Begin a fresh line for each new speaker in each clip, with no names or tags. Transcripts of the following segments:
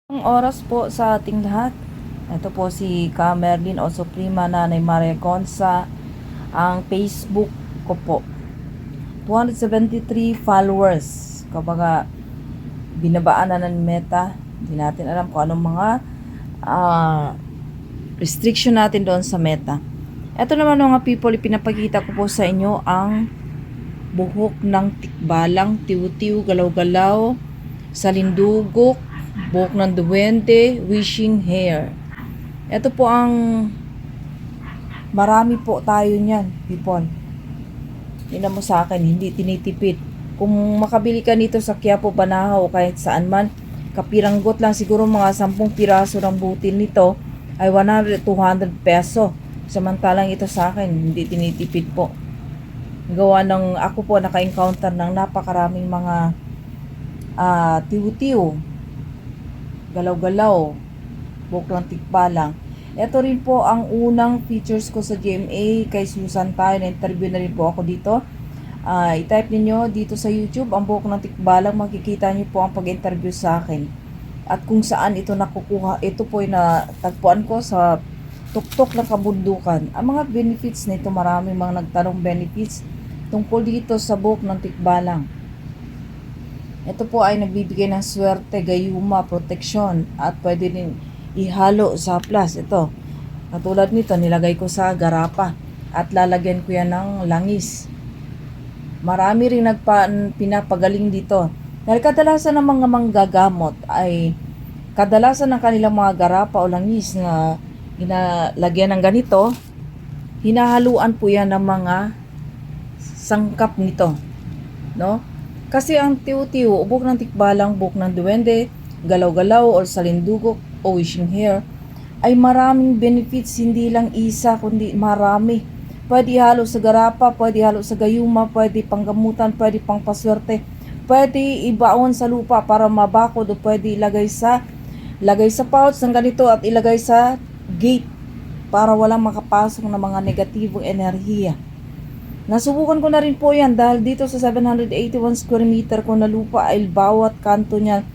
Ang oras po sa ating lahat. Ito po si Ka Merlin o Suprema Nanay Maria Gonza. Ang Facebook ko po. 273 followers. Kumbaga, binabaan na ng Meta. Hindi natin alam kung anong mga restriction natin doon sa Meta. Ito naman mga people, ipinapakita ko po sa inyo ang buhok ng tikbalang, tiw-tiw, galaw-galaw, salindugok, buhok ng duwende, wishing hair. Ito po ang marami po tayo niyan, people. Tingnan mo sa akin, hindi tinitipid. Kung makabili ka nito sa Quiapo, Banahaw o kahit saan man, kapiranggot lang siguro mga 10 piraso ng butil nito ay 100-200 peso. Samantalang ito sa akin, hindi tinitipid po. Gawa ng ako po naka-encounter ng napakaraming mga tiw-tiw, galaw-galaw, buhok ng tikbalang. Ito rin po ang unang features ko sa GMA kay Susan tayo. Na-interview na rin po ako dito. I-type niyo dito sa YouTube ang buhok ng tikbalang, makikita niyo po ang pag-interview sa akin. At kung saan ito nakukuha, ito po ay natagpuan ko sa tuktok ng kabundukan. Ang mga benefits nito, marami mga nagtanong benefits tungkol dito sa buhok ng tikbalang. Ito po ay nagbibigay ng swerte, gayuma, proteksyon at pwede din ihalo sa plus. Ito, katulad nito, nilagay ko sa garapa at lalagyan ko yan ng langis. Marami rin pinapagaling dito. Dahil kadalasan ng mga manggagamot ay kadalasan ng kanilang mga garapa o langis na ginalagyan ng ganito, hinahaluan po yan ng mga sangkap nito, no? Kasi ang tiw-tiw, buhok ng tikbalang, buhok ng duwende, galaw-galaw o salindugok o wishing hair ay maraming benefits, hindi lang isa kundi marami. Pwede halo sa garapa, pwede halo sa gayuma, pwede panggamutan, pwede pangpaswerte, pwede ibaon sa lupa para mabakod o pwede ilagay sa pouch ng ganito at ilagay sa gate para walang makapasok na mga negatibong enerhiya. Nasubukan ko na rin po yan dahil dito sa 781 square meter ko na lupa ay bawat kanto niya,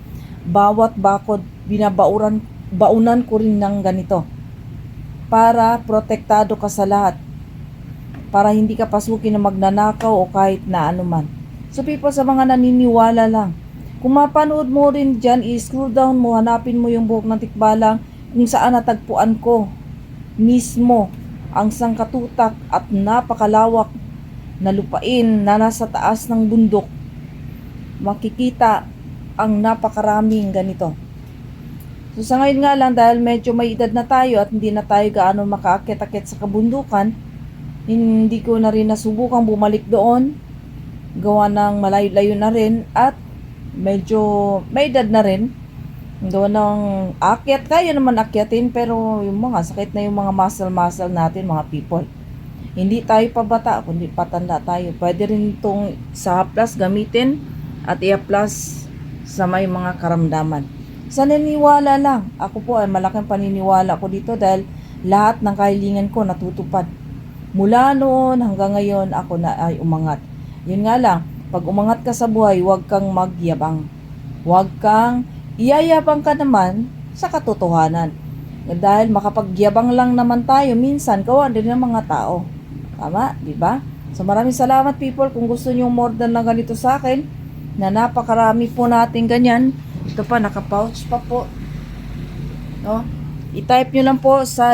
bawat bakod, baunan ko rin ng ganito para protektado ka sa lahat, para hindi ka pasukin na magnanakaw o kahit na anuman. So people, sa mga naniniwala lang, kung mapanood mo rin dyan, i-scroll down mo, hanapin mo yung buhok ng tikbalang kung saan natagpuan ko mismo ang sangkatutak at napakalawak na lupain na nasa taas ng bundok. Makikita ang napakaraming ganito. So sa ngayon nga lang, dahil medyo may edad na tayo at hindi na tayo gaano makaakit-akit sa kabundukan, hindi ko na rin nasubukang bumalik doon, gawa ng malayo-layo na rin at medyo may edad na rin, gawa ng akyat, kaya naman akyatin, pero yung mga sakit na yung mga muscle natin, mga people. Hindi tayo pabata, kundi patanda tayo. Pwede rin itong sa haplas gamitin at i-plus sa may mga karamdaman. Sa naniniwala lang, ako po ay malaking paniniwala ko dito dahil lahat ng kahilingan ko natutupad. Mula noon hanggang ngayon, ako na ay umangat. Yun nga lang, pag umangat ka sa buhay, huwag kang magyabang. Huwag kang iyayabang ka naman sa katotohanan. Dahil makapagyabang lang naman tayo, minsan kawan din ng mga tao. Tama, di ba? So maraming salamat people. Kung gusto niyo more than na ganito sa akin, na napakarami po natin ganyan. Ito pa, naka-pouch pa po. No? I-type nyo lang po sa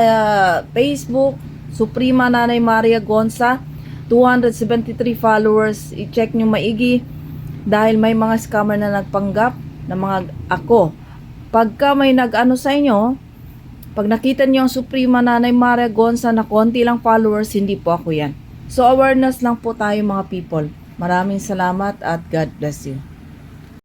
Facebook, Suprema Nanay Maria Gonza, 273 followers. I-check nyo maigi dahil may mga scammer na nagpanggap na mga ako. Pagka may nag-ano sa inyo, pag nakita niyo ang Suprema Nanay Maria Gonza na konti lang followers, hindi po ako yan. So awareness lang po tayo mga people. Maraming salamat at God bless you.